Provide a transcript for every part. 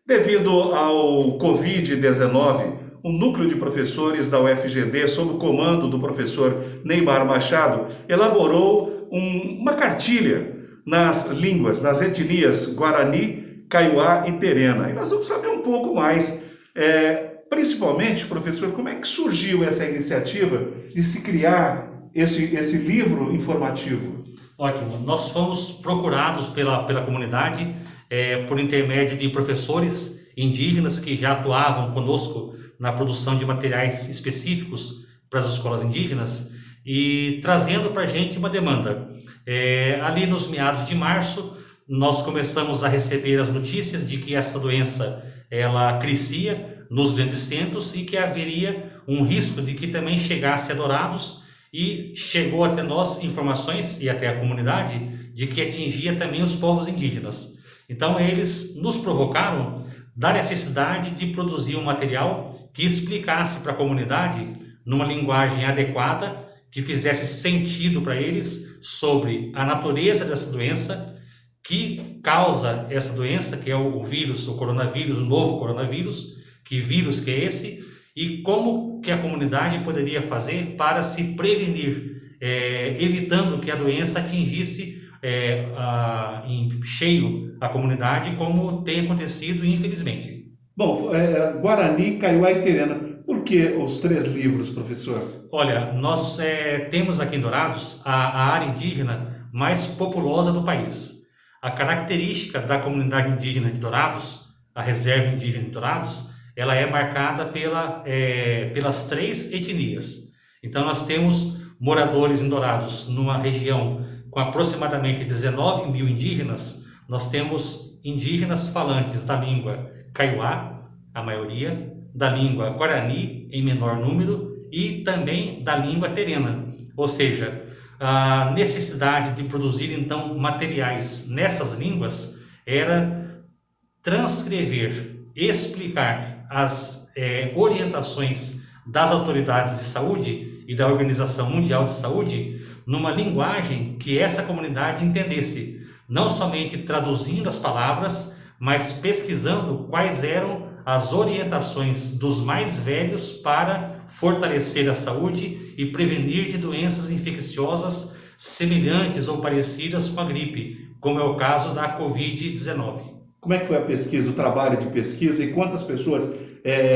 Devido ao Covid-19, o núcleo de professores da UFGD, sob o comando do professor Neymar Machado, elaborou uma cartilha nas línguas, nas etnias Guarani, Kaiowá e Terena. E nós vamos saber um pouco mais, principalmente, professor, como é que surgiu essa iniciativa de se criar esse livro informativo? Ótimo. Nós fomos procurados pela comunidade por intermédio de professores indígenas que já atuavam conosco na produção de materiais específicos para as escolas indígenas e trazendo para a gente uma demanda. Ali nos meados de março, nós começamos a receber as notícias de que essa doença ela crescia nos grandes centros e que haveria um risco de que também chegasse a Dourados, e chegou até nós informações e até a comunidade de que atingia também os povos indígenas. Então eles nos provocaram da necessidade de produzir um material que explicasse para a comunidade, numa linguagem adequada, que fizesse sentido para eles sobre a natureza dessa doença, que causa essa doença, que é o vírus, o coronavírus, o novo coronavírus, que vírus que é esse, e como que a comunidade poderia fazer para se prevenir, evitando que a doença atingisse em cheio a comunidade, como tem acontecido, infelizmente. Bom, Guarani, Kaiowá e Terena. Por que os 3 livros, professor? Olha, nós temos aqui em Dourados a área indígena mais populosa do país. A característica da comunidade indígena de Dourados, a reserva indígena de Dourados, ela é marcada pelas 3 etnias. Então nós temos moradores em Dourados numa região com aproximadamente 19 mil indígenas. Nós temos indígenas falantes da língua Kaiowá, a maioria, da língua Guarani, em menor número, e também da língua Terena. Ou seja, a necessidade de produzir, então, materiais nessas línguas era transcrever, explicar as orientações das autoridades de saúde e da Organização Mundial de Saúde numa linguagem que essa comunidade entendesse, não somente traduzindo as palavras, mas pesquisando quais eram as orientações dos mais velhos para fortalecer a saúde e prevenir de doenças infecciosas semelhantes ou parecidas com a gripe, como é o caso da Covid-19. Como é que foi a pesquisa, o trabalho de pesquisa, e quantas pessoas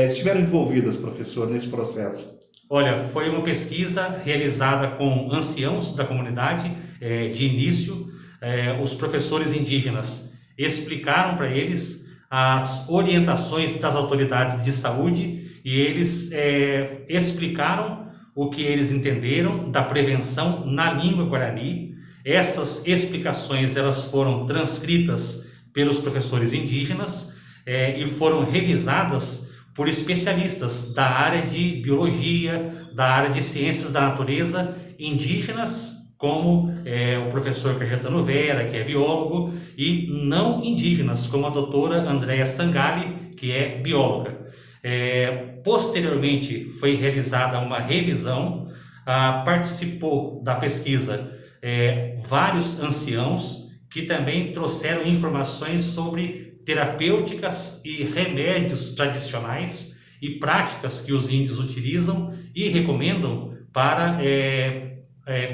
estiveram envolvidas, professor, nesse processo? Olha, foi uma pesquisa realizada com anciãos da comunidade. De início, os professores indígenas explicaram para eles as orientações das autoridades de saúde e eles explicaram o que eles entenderam da prevenção na língua Guarani. Essas explicações elas foram transcritas pelos professores indígenas e foram revisadas por especialistas da área de biologia, da área de ciências da natureza, indígenas, como o professor Cajetano Vera, que é biólogo, e não indígenas, como a doutora Andréa Sangali, que é bióloga. Posteriormente, foi realizada uma revisão, participou da pesquisa vários anciãos, que também trouxeram informações sobre terapêuticas e remédios tradicionais e práticas que os índios utilizam e recomendam para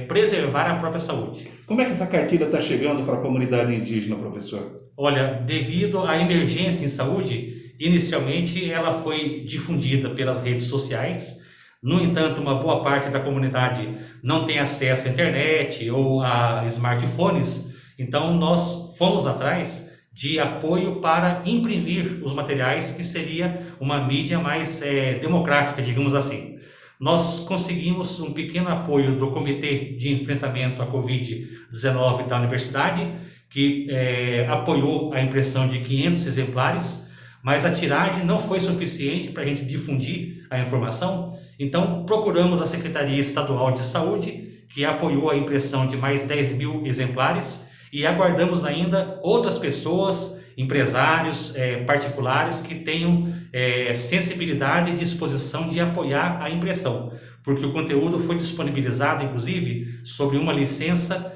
preservar a própria saúde. Como é que essa cartilha está chegando para a comunidade indígena, professor? Olha, devido à emergência em saúde, inicialmente ela foi difundida pelas redes sociais. No entanto, uma boa parte da comunidade não tem acesso à internet ou a smartphones, então nós fomos atrás de apoio para imprimir os materiais, que seria uma mídia mais democrática, digamos assim. Nós conseguimos um pequeno apoio do Comitê de Enfrentamento à Covid-19 da Universidade, que apoiou a impressão de 500 exemplares, mas a tiragem não foi suficiente para a gente difundir a informação. Então procuramos a Secretaria Estadual de Saúde, que apoiou a impressão de mais 10 mil exemplares, e aguardamos ainda outras pessoas, empresários particulares que tenham sensibilidade e disposição de apoiar a impressão, porque o conteúdo foi disponibilizado, inclusive, sob uma licença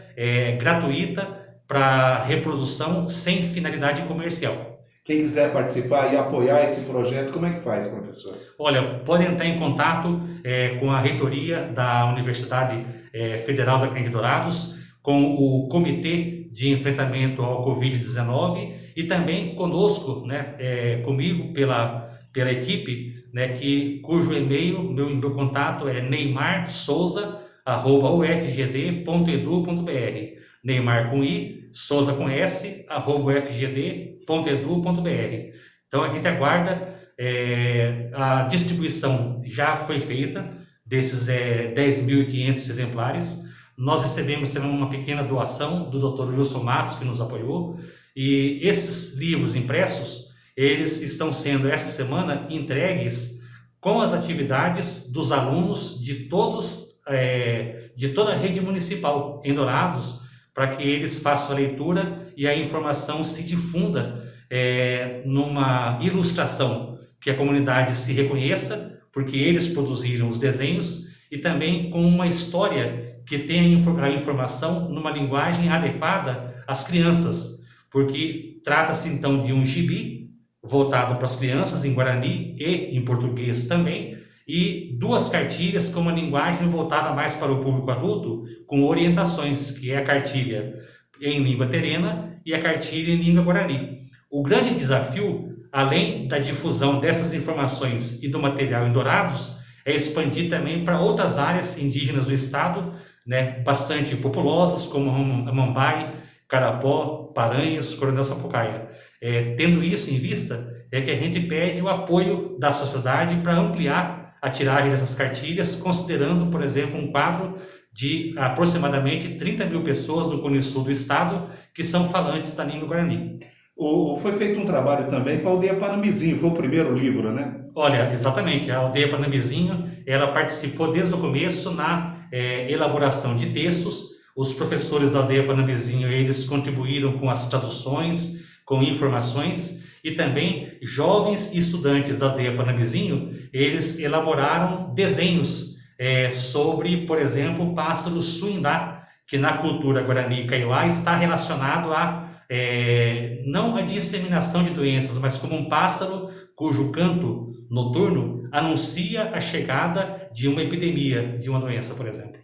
gratuita para reprodução sem finalidade comercial. Quem quiser participar e apoiar esse projeto, como é que faz, professor? Olha, pode entrar em contato com a reitoria da Universidade Federal da Grande Dourados, com o Comitê de Enfrentamento ao Covid-19 e também conosco, né, comigo, pela equipe, né, cujo e-mail, meu contato é neymarSouza@ufgd.edu.br. Neymar com I, Souza com S, @ufgd.edu.br. Então a gente aguarda, a distribuição já foi feita desses 10.500 exemplares. Nós recebemos também uma pequena doação do Dr. Wilson Matos, que nos apoiou, e esses livros impressos, eles estão sendo essa semana entregues com as atividades dos alunos de toda a rede municipal em Dourados, para que eles façam a leitura e a informação se difunda numa ilustração que a comunidade se reconheça, porque eles produziram os desenhos, e também com uma história que tenha a informação numa linguagem adequada às crianças, porque trata-se então de um gibi voltado para as crianças em Guarani e em português também, e 2 cartilhas com uma linguagem voltada mais para o público adulto, com orientações, que é a cartilha em língua terena e a cartilha em língua guarani. O grande desafio, além da difusão dessas informações e do material em Dourados, é expandir também para outras áreas indígenas do estado, né, bastante populosas, como Amambai, Carapó, Paranhos, Coronel Sapucaia. Tendo isso em vista, é que a gente pede o apoio da sociedade para ampliar a tiragem dessas cartilhas, considerando, por exemplo, um quadro de aproximadamente 30.000 pessoas no Cone Sul do estado que são falantes da língua guarani. Foi feito um trabalho também com a Aldeia Panambizinho, foi o primeiro livro, né? Olha, exatamente, a Aldeia Panambizinho, ela participou desde o começo na elaboração de textos. Os professores da Aldeia Panambizinho, eles contribuíram com as traduções, com informações, e também jovens estudantes da Aldeia Panambizinho, eles elaboraram desenhos sobre, por exemplo, o pássaro suindá, que na cultura Guarani e Kaiowá está relacionado não a disseminação de doenças, mas como um pássaro cujo canto noturno anuncia a chegada de uma epidemia, de uma doença, por exemplo.